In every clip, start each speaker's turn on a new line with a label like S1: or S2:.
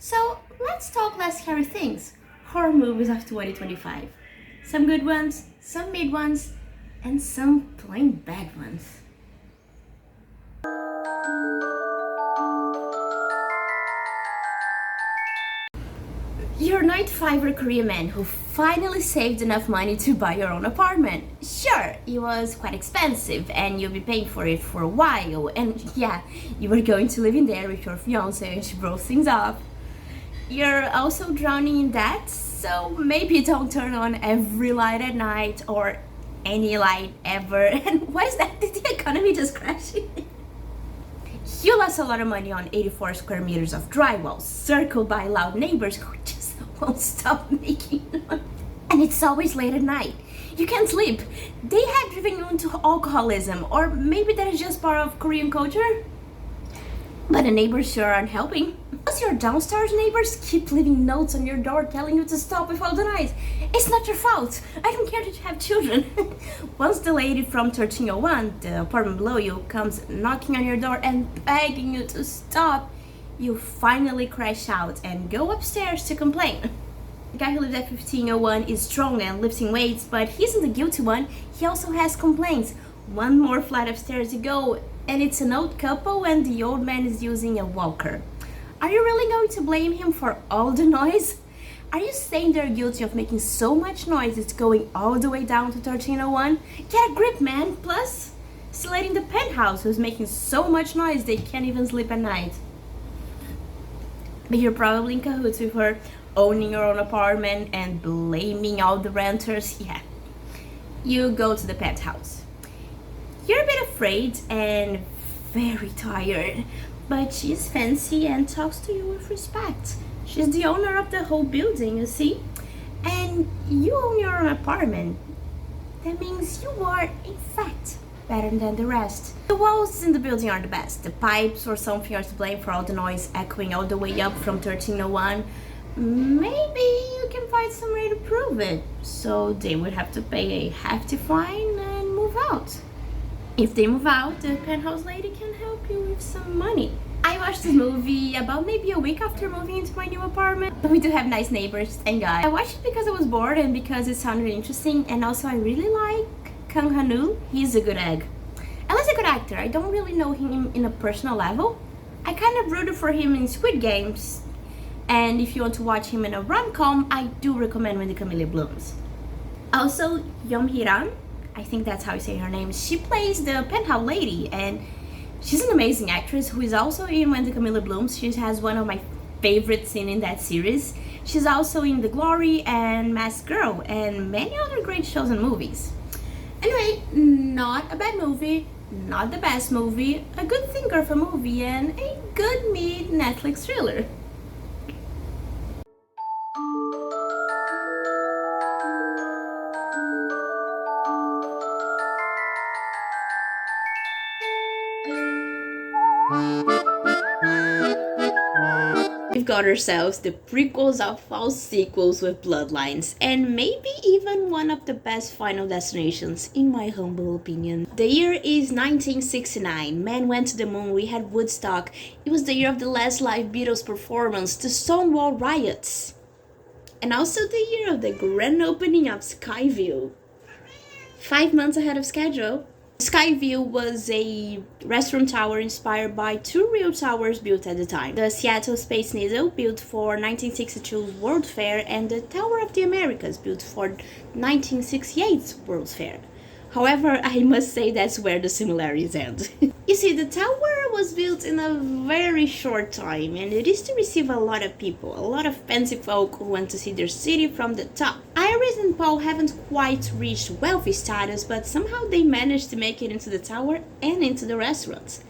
S1: So let's talk less scary things. Horror movies of 2025. Some good ones, some mid ones, and some plain bad ones. You're a 95-year Korean man who finally saved enough money to buy your own apartment. Sure, it was quite expensive and you'll be paying for it for a while. And yeah, you were going to live in there with your fiance and she broke things off. You're also drowning in debt, so maybe don't turn on every light at night or any light ever. And why is that? Did the economy just crash? You lost a lot of money on 84 square meters of drywall, circled by loud neighbors who just won't stop making noise. And it's always late at night. You can't sleep. They have driven you into alcoholism, or maybe that is just part of Korean culture. But the neighbors sure aren't helping. Plus, your downstairs neighbors keep leaving notes on your door telling you to stop with all the noise. It's not your fault. I don't care that you have children. Once the lady from 1301, the apartment below you, comes knocking on your door and begging you to stop, you finally crash out and go upstairs to complain. The guy who lives at 1501 is strong and lifting weights, but he isn't the guilty one. He also has complaints. One more flight upstairs to go, and it's an old couple and the old man is using a walker. Are you really going to blame him for all the noise? Are you saying they're guilty of making so much noise it's going all the way down to 1301? Get a grip, man! Plus, still letting the penthouse who's making so much noise they can't even sleep at night. But you're probably in cahoots with her owning your own apartment and blaming all the renters. Yeah. You go to the penthouse. You're a bit afraid and very tired, but she's fancy and talks to you with respect. She's the owner of the whole building, you see? And you own your own apartment. That means you are, in fact, better than the rest. The walls in the building are the best. The pipes or something are to blame for all the noise echoing all the way up from 1301. Maybe you can find some way to prove it. So they would have to pay a hefty fine and move out. If they move out, the penthouse lady can help you with some money. I watched this movie about maybe a week after moving into my new apartment. But we do have nice neighbors, thank God. I watched it because I was bored and because it sounded interesting, and also I really like Kang Han-woo. He's a good egg. And he's a good actor. I don't really know him in a personal level. I kind of rooted for him in Squid Games. And if you want to watch him in a rom-com, I do recommend When the Camellia Blooms. Also, Yeom Hee-ran, I think that's how you say her name. She plays the penthouse lady, and she's an amazing actress who is also in When the Camellia Blooms. She has one of my favorite scenes in that series. She's also in The Glory and Masked Girl and many other great shows and movies. Anyway, not a bad movie, not the best movie, a good thinker of a movie, and a good mid Netflix thriller. We've got ourselves the prequels of all sequels with bloodlines, and maybe even one of the best Final Destinations, in my humble opinion. The year is 1969. Man went to the moon, we had Woodstock. It was the year of the last live Beatles performance, the Stonewall riots. And also the year of the grand opening of Skyview. 5 months ahead of schedule. Skyview was a restaurant tower inspired by two real towers built at the time. The Seattle Space Needle, built for 1962's World Fair, and the Tower of the Americas, built for 1968's World's Fair. However, I must say that's where the similarities end. You see, the tower was built in a very short time, and it is to receive a lot of people, a lot of fancy folk who want to see their city from the top. Iris and Paul haven't quite reached wealthy status, but somehow they managed to make it into the tower and into the restaurant.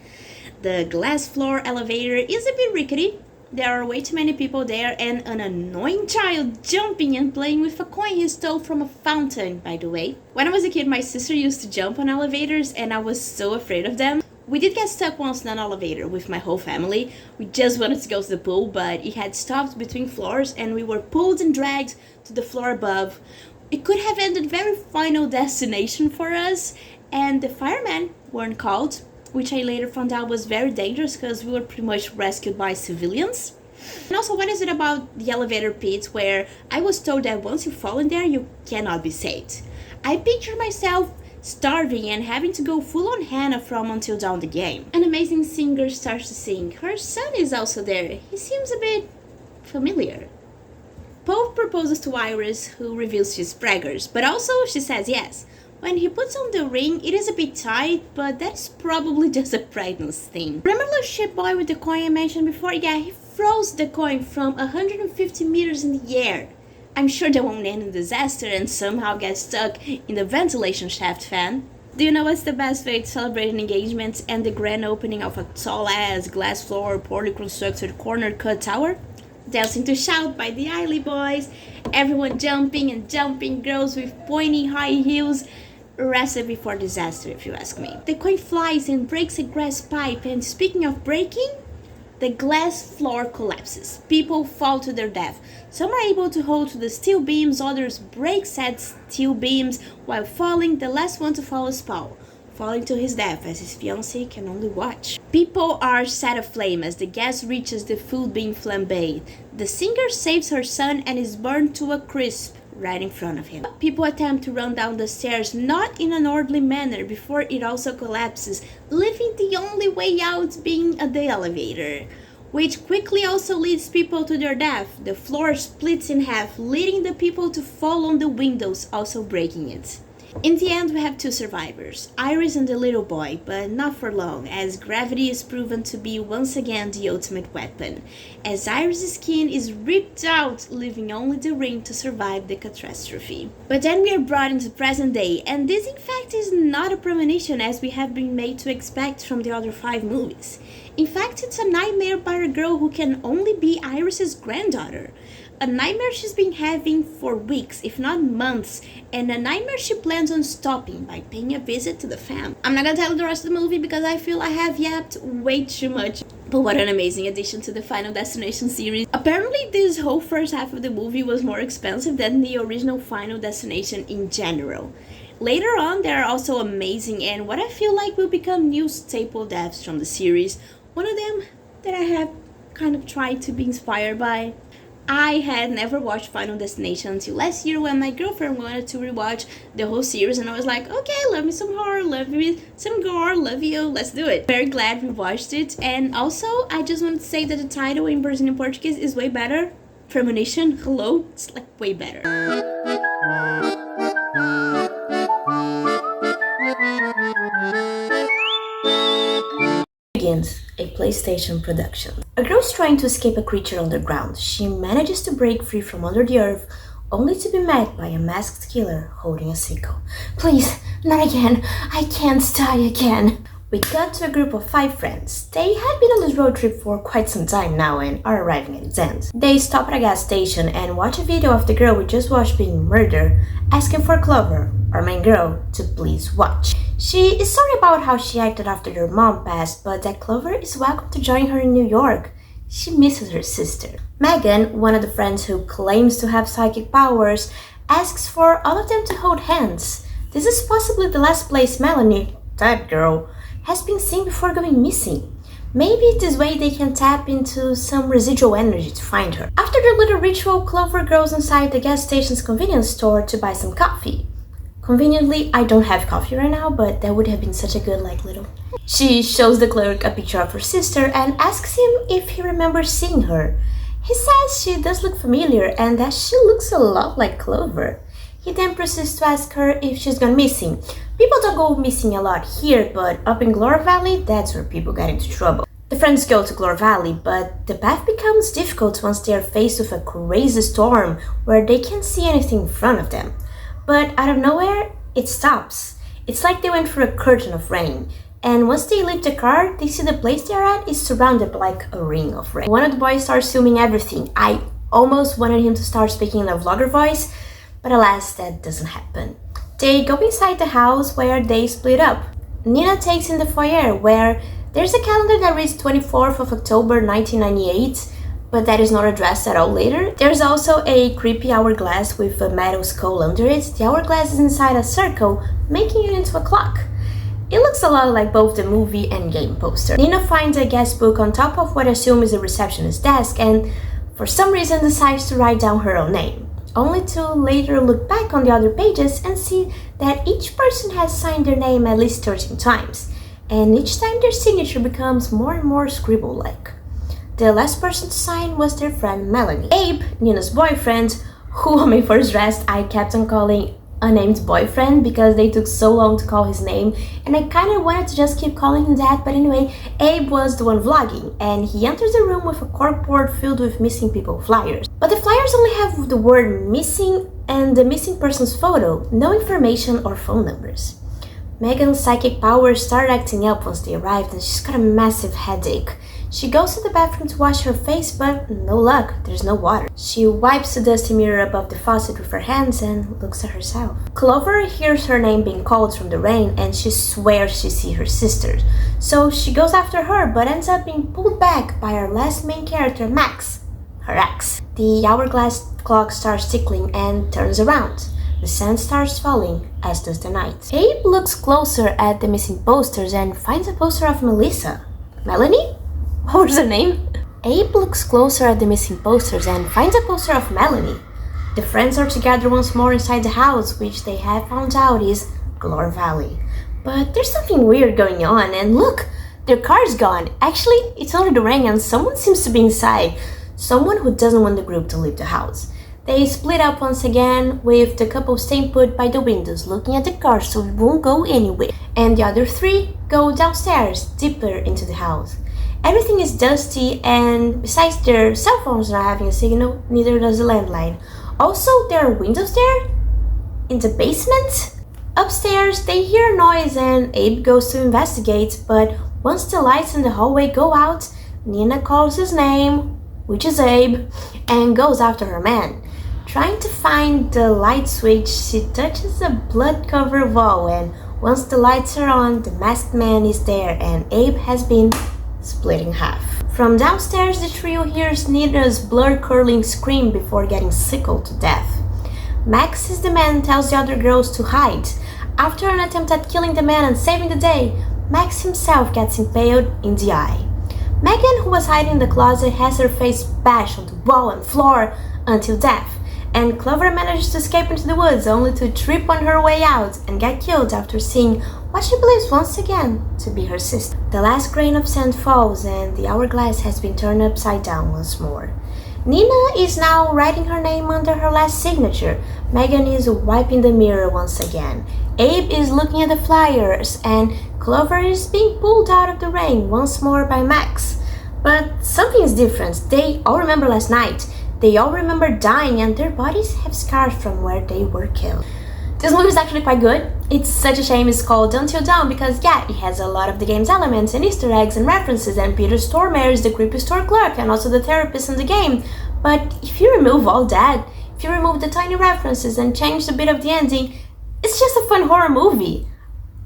S1: The glass floor elevator is a bit rickety. There are way too many people there, and an annoying child jumping and playing with a coin he stole from a fountain, by the way. When I was a kid, my sister used to jump on elevators, and I was so afraid of them. We did get stuck once in an elevator with my whole family. We just wanted to go to the pool, but it had stopped between floors, and we were pulled and dragged to the floor above. It could have ended very Final Destination for us, and the firemen weren't called, which I later found out was very dangerous because we were pretty much rescued by civilians. And also, what is it about the elevator pits where I was told that once you fall in there, you cannot be saved? I picture myself starving and having to go full on Hannah from Until Dawn the game. An amazing singer starts to sing. Her son is also there. He seems a bit familiar. Pope proposes to Iris, who reveals she's preggers, but also she says yes. When he puts on the ring, it is a bit tight, but that's probably just a pregnancy thing. Remember the ship boy with the coin I mentioned before? Yeah, he throws the coin from 150 meters in the air. I'm sure that won't end in disaster and somehow get stuck in the ventilation shaft fan. Do you know what's the best way to celebrate an engagement and the grand opening of a tall-ass, glass floor, poorly constructed corner-cut tower? Dancing to Shout by the Eiley Boys, everyone jumping and jumping, girls with pointy high heels. Recipe for disaster, if you ask me. The coin flies and breaks a glass pipe, and speaking of breaking, the glass floor collapses. People fall to their death. Some are able to hold to the steel beams, others break said steel beams while falling. The last one to fall is Paul, falling to his death as his fiancée can only watch. People are set aflame as the gas reaches the food being flambéed. The singer saves her son and is burned to a crisp right in front of him. People attempt to run down the stairs, not in an orderly manner, before it also collapses, leaving the only way out being the elevator, which quickly also leads people to their death. The floor splits in half, leading the people to fall on the windows, also breaking it. In the end, we have two survivors, Iris and the little boy, but not for long, as gravity is proven to be once again the ultimate weapon, as Iris' skin is ripped out, leaving only the ring to survive the catastrophe. But then we are brought into present day, and this in fact is not a premonition as we have been made to expect from the other 5 movies. In fact, it's a nightmare by a girl who can only be Iris' granddaughter. A nightmare she's been having for weeks, if not months, and a nightmare she plans on stopping by paying a visit to the fam. I'm not gonna tell you the rest of the movie because I feel I have yapped way too much. But what an amazing addition to the Final Destination series. Apparently this whole first half of the movie was more expensive than the original Final Destination in general. Later on, they are also amazing and what I feel like will become new staple deaths from the series. One of them that I have kind of tried to be inspired by. I had never watched Final Destination until last year when my girlfriend wanted to rewatch the whole series and I was like, okay, love me some horror, love me some gore, love you, let's do it. Very glad we watched it. And also, I just wanted to say that the title in Brazilian Portuguese is way better. Premonition, hello, it's like way better. Begins, a PlayStation production. A girl is trying to escape a creature underground. She manages to break free from under the earth, only to be met by a masked killer holding a sickle. Please, not again. I can't die again. We cut to a group of 5 friends. They had been on this road trip for quite some time now and are arriving at its end. They stop at a gas station and watch a video of the girl we just watched being murdered, asking for Clover, our main girl, to please watch. She is sorry about how she acted after her mom passed, but that Clover is welcome to join her in New York. She misses her sister. Megan, one of the friends who claims to have psychic powers, asks for all of them to hold hands. This is possibly the last place Melanie, that girl, has been seen before going missing. Maybe this way they can tap into some residual energy to find her. After their little ritual, Clover goes inside the gas station's convenience store to buy some coffee. Conveniently, I don't have coffee right now, but that would have been such a good little... She shows the clerk a picture of her sister and asks him if he remembers seeing her. He says she does look familiar and that she looks a lot like Clover. He then proceeds to ask her if she's gone missing. People don't go missing a lot here, but up in Glory Valley, that's where people get into trouble. The friends go to Glory Valley, but the path becomes difficult once they are faced with a crazy storm where they can't see anything in front of them. But out of nowhere, it stops. It's like they went through a curtain of rain. And once they leave the car, they see the place they're at is surrounded by like a ring of rain. One of the boys starts filming everything. I almost wanted him to start speaking in a vlogger voice, but alas, that doesn't happen. They go inside the house where they split up. Nina takes in the foyer where there's a calendar that reads 24th of October 1998, but that is not addressed at all later. There's also a creepy hourglass with a metal skull under it. The hourglass is inside a circle, making it into a clock. It looks a lot like both the movie and game poster. Nina finds a guest book on top of what I assume is a receptionist's desk and for some reason decides to write down her own name, only to later look back on the other pages and see that each person has signed their name at least 13 times, and each time their signature becomes more and more scribble-like. The last person to sign was their friend Melanie. Abe, Nina's boyfriend, who on my first draft I kept on calling unnamed boyfriend because they took so long to call his name, and I kind of wanted to just keep calling him that, but anyway, Abe was the one vlogging, and he enters the room with a corkboard filled with missing people flyers. But the flyers only have the word missing and the missing person's photo, no information or phone numbers. Megan's psychic powers start acting up once they arrived and she's got a massive headache. She goes to the bathroom to wash her face, but no luck, there's no water. She wipes the dusty mirror above the faucet with her hands and looks at herself. Clover hears her name being called from the rain and she swears she sees her sister. So she goes after her but ends up being pulled back by our last main character, Max, her ex. The hourglass clock starts tickling and turns around. The sand starts falling, as does the night. Abe looks closer at the missing posters and finds a poster of Melissa. Melanie? What was her name? Abe looks closer at the missing posters and finds a poster of Melanie. The friends are together once more inside the house, which they have found out is Glore Valley. But there's something weird going on, and look, their car's gone. Actually, it's under the rain and someone seems to be inside. Someone who doesn't want the group to leave the house. They split up once again, with the couple staying put by the windows looking at the car so it won't go anywhere. And the other three go downstairs, deeper into the house. Everything is dusty, and besides their cell phones not having a signal, neither does the landline. Also, there are windows there? In the basement? Upstairs, they hear a noise and Abe goes to investigate, but once the lights in the hallway go out, Nina calls his name, which is Abe, and goes after her man. Trying to find the light switch, she touches a blood-covered wall, and once the lights are on, the masked man is there and Abe has been split in half. From downstairs, the trio hears Nina's blood-curdling scream before getting sickled to death. Max is the man and tells the other girls to hide. After an attempt at killing the man and saving the day, Max himself gets impaled in the eye. Megan, who was hiding in the closet, has her face bashed on the wall and floor until death, and Clover manages to escape into the woods only to trip on her way out and get killed after seeing what she believes once again to be her sister. The last grain of sand falls and the hourglass has been turned upside down once more. Nina is now writing her name under her last signature. Megan is wiping the mirror once again. Abe is looking at the flyers and Clover is being pulled out of the rain once more by Max. But something is different. They all remember last night. They all remember dying and their bodies have scars from where they were killed. This movie is actually quite good. It's such a shame it's called Until Dawn because yeah, it has a lot of the game's elements and Easter eggs and references, and Peter Stormare is the creepy store clerk and also the therapist in the game. But if you remove all that, if you remove the tiny references and change a bit of the ending, it's just a fun horror movie.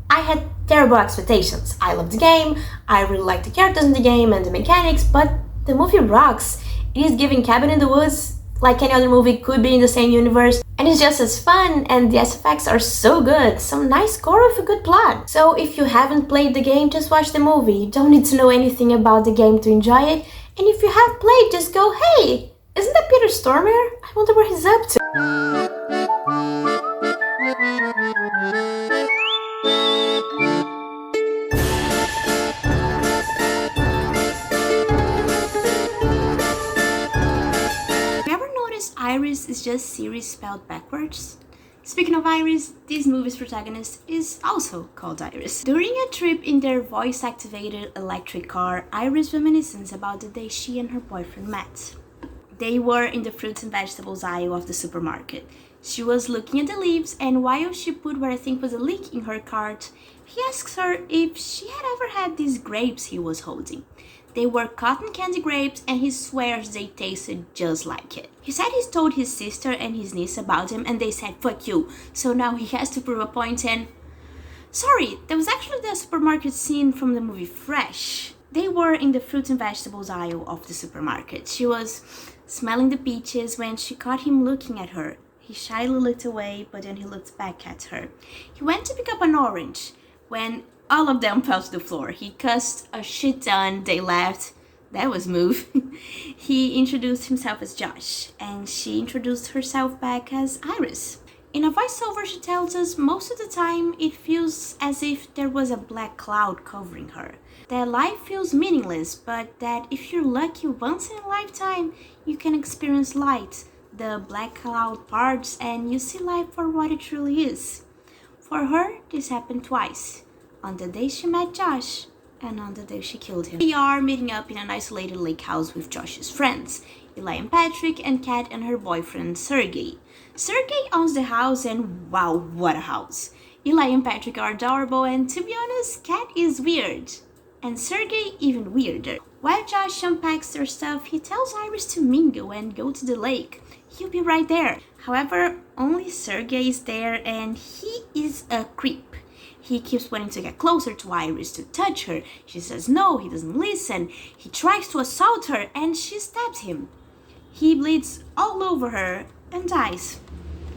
S1: I had terrible expectations. I love the game, I really like the characters in the game and the mechanics, but the movie rocks. It is giving Cabin in the Woods like any other movie could be in the same universe, and it's just as fun and the SFX are so good, some nice gore with a good plot. So if you haven't played the game, just watch the movie. You don't need to know anything about the game to enjoy it, and if you have played, just go, hey, isn't that Peter Stormare? I wonder what he's up to. Iris is just Siri spelled backwards? Speaking of Iris, this movie's protagonist is also called Iris. During a trip in their voice-activated electric car, Iris reminisces about the day she and her boyfriend met. They were in the fruits and vegetables aisle of the supermarket. She was looking at the leaves, and while she put what I think was a leek in her cart, he asks her if she had ever had these grapes he was holding. They were cotton candy grapes and he swears they tasted just like it. He said he's told his sister and his niece about him and they said fuck you, so now he has to prove a point and... Sorry, that was actually the supermarket scene from the movie Fresh. They were in the fruits and vegetables aisle of the supermarket. She was smelling the peaches when she caught him looking at her. He shyly looked away, but then he looked back at her. He went to pick up an orange when All of them fell to the floor. He cussed a shit ton, they laughed. That was smooth. He introduced himself as Josh, and she introduced herself back as Iris. In a voiceover, she tells us most of the time it feels as if there was a black cloud covering her. That life feels meaningless, but that if you're lucky once in a lifetime, you can experience light. The black cloud parts and you see life for what it truly is. For her, this happened twice. On the day she met Josh, and on the day she killed him. They are meeting up in an isolated lake house with Josh's friends, Eli and Patrick, and Kat and her boyfriend Sergey. Sergey owns the house, and wow, what a house. Eli and Patrick are adorable, and to be honest, Kat is weird. And Sergey even weirder. While Josh unpacks their stuff, he tells Iris to mingle and go to the lake. He'll be right there. However, only Sergey is there, and he is a creep. He keeps wanting to get closer to Iris to touch her. She says no, he doesn't listen. He tries to assault her and she stabs him. He bleeds all over her and dies.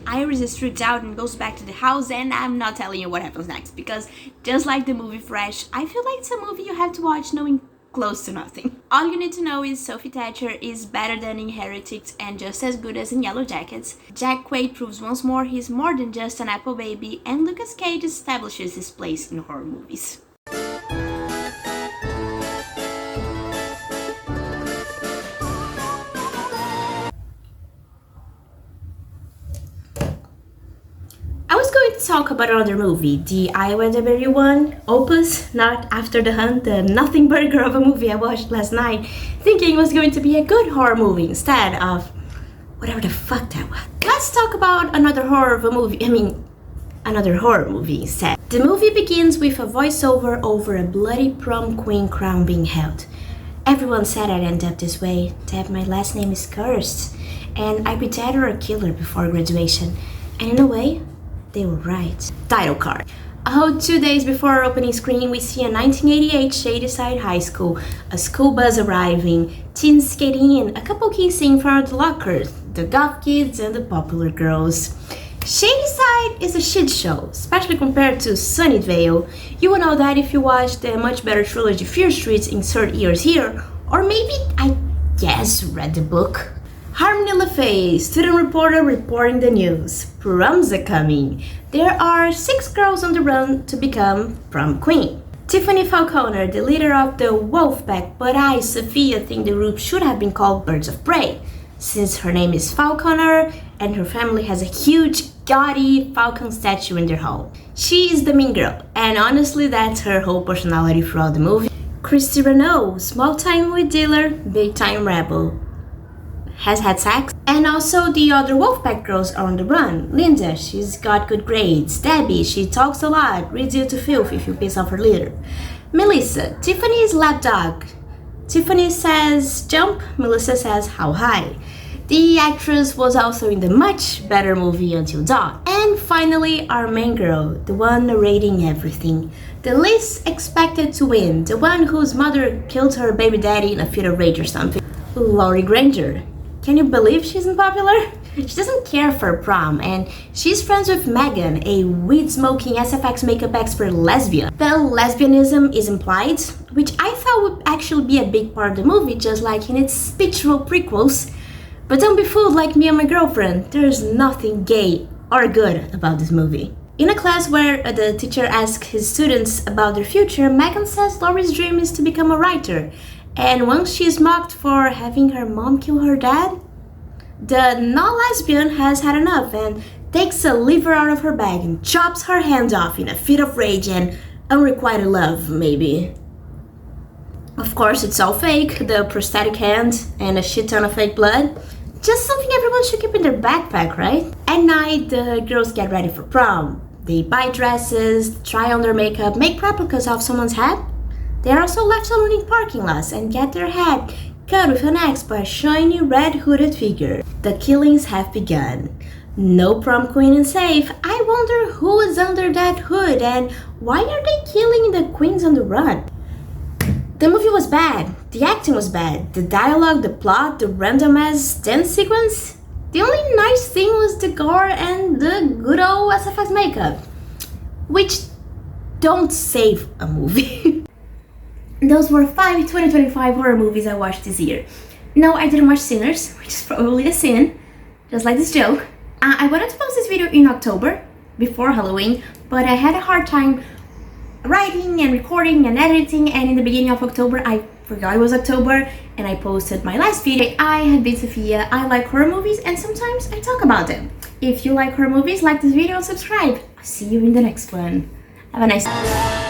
S1: Iris is freaked out and goes back to the house, and I'm not telling you what happens next because just like the movie Fresh, I feel like it's a movie you have to watch knowing close to nothing. All you need to know is Sophie Thatcher is better than in Heretics and just as good as in Yellow Jackets. Jack Quaid proves once more he's more than just an Apple baby, and Lucas Cage establishes his place in horror movies. I was going to talk about another movie, the I Went a Berry one, Opus, not After the Hunt, the nothing burger of a movie I watched last night, thinking it was going to be a good horror movie instead of whatever the fuck that was. Let's talk about another horror movie instead. The movie begins with a voiceover over a bloody prom queen crown being held. Everyone said I'd end up this way, that my last name is cursed, and I'd be dead or a killer before graduation. And in a way, they were right. Title card. 2 days before our opening screening, we see a 1988 Shadyside High School, a school bus arriving, teens skating in, a couple kissing in front of the lockers, the goth kids and the popular girls. Shadyside is a shit show, especially compared to Sunnyvale. You will know that if you watch the much better trilogy Fear Streets, insert years here, or maybe, I guess, read the book. Harmony LaFay, student reporter reporting the news. Proms are coming. There are 6 girls on the run to become prom queen. Tiffany Falconer, the leader of the wolf pack, but I, Sofia, think the group should have been called Birds of Prey, since her name is Falconer and her family has a huge, gaudy falcon statue in their home. She is the mean girl, and honestly that's her whole personality throughout the movie. Christy Renault, small-time weed dealer, big-time rebel. Has had sex. And also the other Wolfpack girls are on the run. Linda, she's got good grades. Debbie, she talks a lot, reads you to filth if you piss off her leader. Melissa, Tiffany's lapdog. Tiffany says jump, Melissa says how high. The actress was also in the much better movie Until Dawn. And finally, our main girl, the one narrating everything. The least expected to win, the one whose mother killed her baby daddy in a fit of rage or something. Laurie Granger. Can you believe she's unpopular? She doesn't care for prom, and she's friends with Megan, a weed-smoking SFX makeup expert lesbian. Well, lesbianism is implied, which I thought would actually be a big part of the movie, just like in its spiritual prequels. But don't be fooled like me and my girlfriend, there's nothing gay or good about this movie. In a class where the teacher asks his students about their future, Megan says Laurie's dream is to become a writer. And once she is mocked for having her mom kill her dad, the non-lesbian has had enough and takes a liver out of her bag and chops her hand off in a fit of rage and unrequited love, maybe. Of course, it's all fake, the prosthetic hand and a shit ton of fake blood. Just something everyone should keep in their backpack, right? At night, the girls get ready for prom. They buy dresses, try on their makeup, make replicas of someone's head. They are also left alone in parking lots and get their head cut with an axe by a shiny red hooded figure. The killings have begun. No prom queen is safe. I wonder who is under that hood and why are they killing the queens on the run? The movie was bad. The acting was bad. The dialogue, the plot, the random ass dance sequence. The only nice thing was the gore and the good old SFX makeup. Which don't save a movie. Those were 5 2025 horror movies I watched this year. No, I didn't watch Sinners, which is probably a sin, just like this joke. I wanted to post this video in October, before Halloween, but I had a hard time writing and recording and editing, and in the beginning of October I forgot it was October and I posted my last video. I have been Sofia. I like horror movies and sometimes I talk about them. If you like horror movies, like this video and subscribe. I'll see you in the next one. Have a nice day.